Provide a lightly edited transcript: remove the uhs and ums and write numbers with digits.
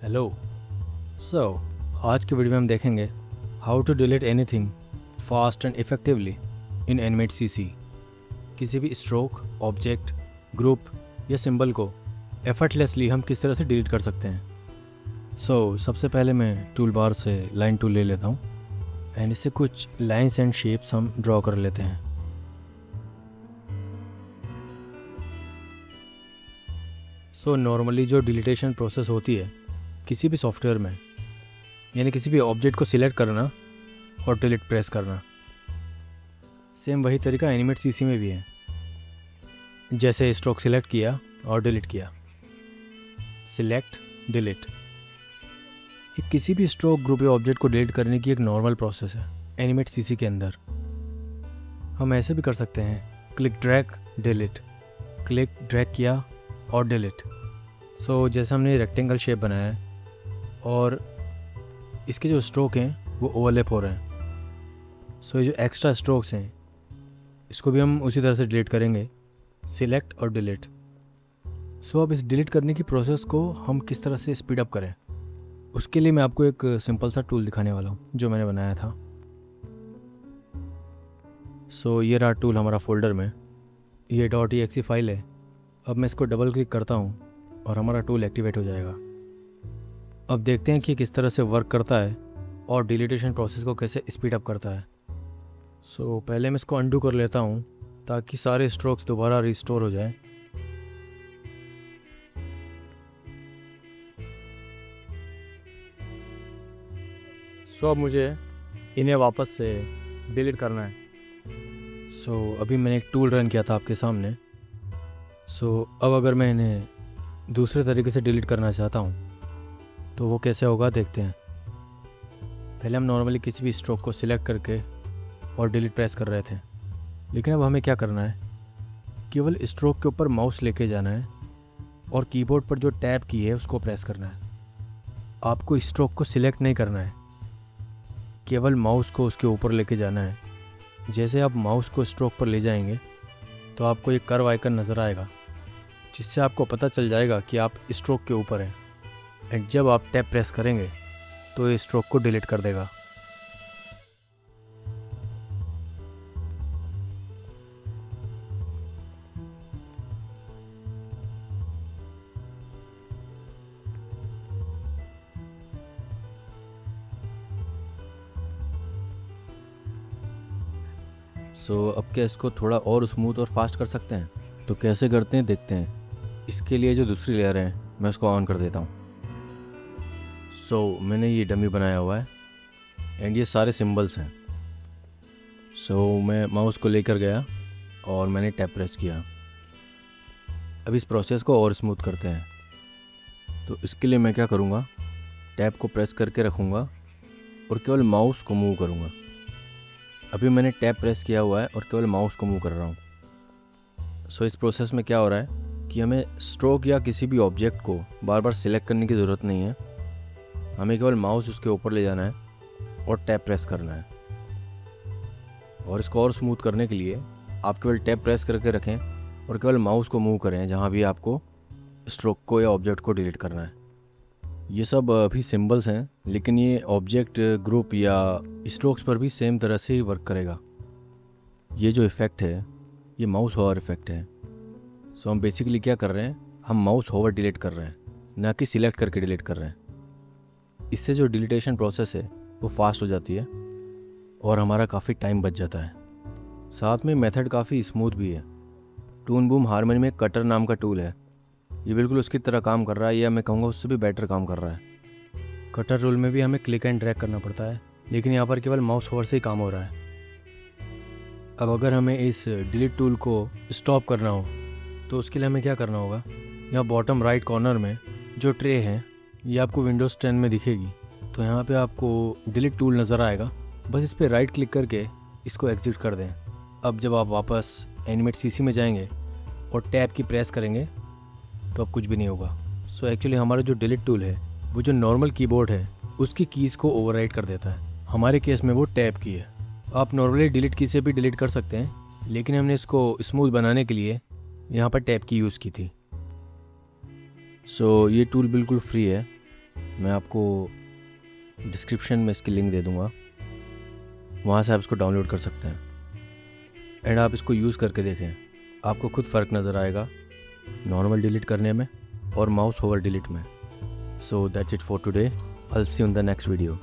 Hello. सो आज की video में हम देखेंगे how to delete anything fast and effectively in Animate CC. किसी भी स्ट्रोक, ऑब्जेक्ट, ग्रुप या सिंबल को एफर्टलेसली हम किस तरह से डिलीट कर सकते हैं। सबसे पहले मैं टूल बार से लाइन टूल ले लेता हूँ एंड इससे कुछ लाइंस एंड शेप्स हम ड्रॉ कर लेते हैं। नॉर्मली जो डिलीटेशन प्रोसेस होती है किसी भी सॉफ्टवेयर में, यानी किसी भी ऑब्जेक्ट को सिलेक्ट करना और डिलीट प्रेस करना, सेम वही तरीका एनिमेट सीसी में भी है। जैसे स्ट्रोक सिलेक्ट किया और डिलीट किया, सिलेक्ट डिलीट। ये किसी भी स्ट्रोक, ग्रुप या ऑब्जेक्ट को डिलीट करने की एक नॉर्मल प्रोसेस है एनिमेट सीसी के अंदर। हम ऐसे भी कर सकते हैं, click drag delete, click drag किया और डिलीट। जैसे हमने रेक्टेंगल शेप बनाया है और इसके जो स्ट्रोक हैं वो ओवरलैप हो रहे हैं। ये जो एक्स्ट्रा स्ट्रोक्स हैं इसको भी हम उसी तरह से डिलीट करेंगे, सिलेक्ट और डिलीट। अब इस डिलीट करने की प्रोसेस को हम किस तरह से स्पीड अप करें, उसके लिए मैं आपको एक सिंपल सा टूल दिखाने वाला हूँ जो मैंने बनाया था। ये रहा टूल हमारा फोल्डर में, ये .exe फाइल है। अब मैं इसको डबल क्लिक करता हूँ और हमारा टूल एक्टिवेट हो जाएगा। अब देखते हैं कि किस तरह से वर्क करता है और डिलीटेशन प्रोसेस को कैसे स्पीड अप करता है। पहले मैं इसको अंडू कर लेता हूँ ताकि सारे स्ट्रोक्स दोबारा रिस्टोर हो जाए। अब मुझे इन्हें वापस से डिलीट करना है। अभी मैंने एक टूल रन किया था आपके सामने। अब अगर मैं इन्हें दूसरे तरीके से डिलीट करना चाहता हूँ तो वो कैसे होगा देखते हैं। पहले हम नॉर्मली किसी भी स्ट्रोक को सिलेक्ट करके और डिलीट प्रेस कर रहे थे, लेकिन अब हमें क्या करना है, केवल स्ट्रोक के ऊपर माउस लेके जाना है और कीबोर्ड पर जो टैब की है उसको प्रेस करना है। आपको स्ट्रोक को सिलेक्ट नहीं करना है, केवल माउस को उसके ऊपर लेके जाना है। जैसे आप माउस को स्ट्रोक पर ले जाएंगे तो आपको एक कर्व आइकन नज़र आएगा जिससे आपको पता चल जाएगा कि आप स्ट्रोक के ऊपर हैं। एंड जब आप टैब प्रेस करेंगे तो ये स्ट्रोक को डिलीट कर देगा। अब क्या इसको थोड़ा और स्मूथ और फास्ट कर सकते हैं? तो कैसे करते हैं देखते हैं। इसके लिए जो दूसरी लेयर है मैं उसको ऑन कर देता हूँ। मैंने ये डमी बनाया हुआ है एंड ये सारे सिंबल्स हैं। मैं माउस को लेकर गया और मैंने टैब प्रेस किया। अब इस प्रोसेस को और स्मूथ करते हैं। तो इसके लिए मैं क्या करूँगा, टैब को प्रेस करके रखूँगा और केवल माउस को मूव करूँगा। अभी मैंने टैब प्रेस किया हुआ है और केवल माउस को मूव कर रहा हूँ। इस प्रोसेस में क्या हो रहा है कि हमें स्ट्रोक या किसी भी ऑब्जेक्ट को बार बार सिलेक्ट करने की ज़रूरत नहीं है। हमें केवल माउस उसके ऊपर ले जाना है और टैब प्रेस करना है। और इसको और स्मूथ करने के लिए आप केवल टैब प्रेस करके रखें और केवल माउस को मूव करें जहाँ भी आपको स्ट्रोक को या ऑब्जेक्ट को डिलीट करना है। ये सब अभी सिंबल्स हैं, लेकिन ये ऑब्जेक्ट, ग्रुप या स्ट्रोक्स पर भी सेम तरह से ही वर्क करेगा। ये जो इफ़ेक्ट है ये माउस होवर इफ़ेक्ट है। हम बेसिकली क्या कर रहे हैं, हम माउस होवर डिलीट कर रहे हैं, ना कि सिलेक्ट करके डिलीट कर रहे हैं। इससे जो डिलीटेशन प्रोसेस है वो फास्ट हो जाती है और हमारा काफ़ी टाइम बच जाता है। साथ में मेथड काफ़ी स्मूथ भी है। टून बूम हारमोनी में कटर नाम का टूल है, ये बिल्कुल उसकी तरह काम कर रहा है, या मैं कहूँगा उससे भी बेटर काम कर रहा है। कटर रूल में भी हमें क्लिक एंड ड्रैग करना पड़ता है, लेकिन यहाँ पर केवल माउस होवर से ही काम हो रहा है। अब अगर हमें इस डिलीट टूल को स्टॉप करना हो तो उसके लिए हमें क्या करना होगा, यहाँ बॉटम राइट कॉर्नर में जो ट्रे है ये आपको विंडोज़ 10 में दिखेगी। तो यहाँ पे आपको डिलीट टूल नज़र आएगा, बस इस पर राइट क्लिक करके इसको एग्ज़िट कर दें। अब जब आप वापस एनिमेट सीसी में जाएंगे और टैब की प्रेस करेंगे तो अब कुछ भी नहीं होगा। एक्चुअली हमारा जो डिलीट टूल है वो जो नॉर्मल कीबोर्ड है उसकी कीज़ को ओवरराइड कर देता है। हमारे केस में वो टैब की है। आप नॉर्मली डिलीट की से भी डिलीट कर सकते हैं, लेकिन हमने इसको स्मूथ बनाने के लिए यहाँ पर टैब की यूज़ की थी। ये टूल बिल्कुल फ्री है, मैं आपको डिस्क्रिप्शन में इसकी लिंक दे दूँगा, वहाँ से आप इसको डाउनलोड कर सकते हैं एंड आप इसको यूज़ करके देखें, आपको खुद फ़र्क नज़र आएगा नॉर्मल डिलीट करने में और माउस होवर डिलीट में. So that's it for today. I'll see you in the next video.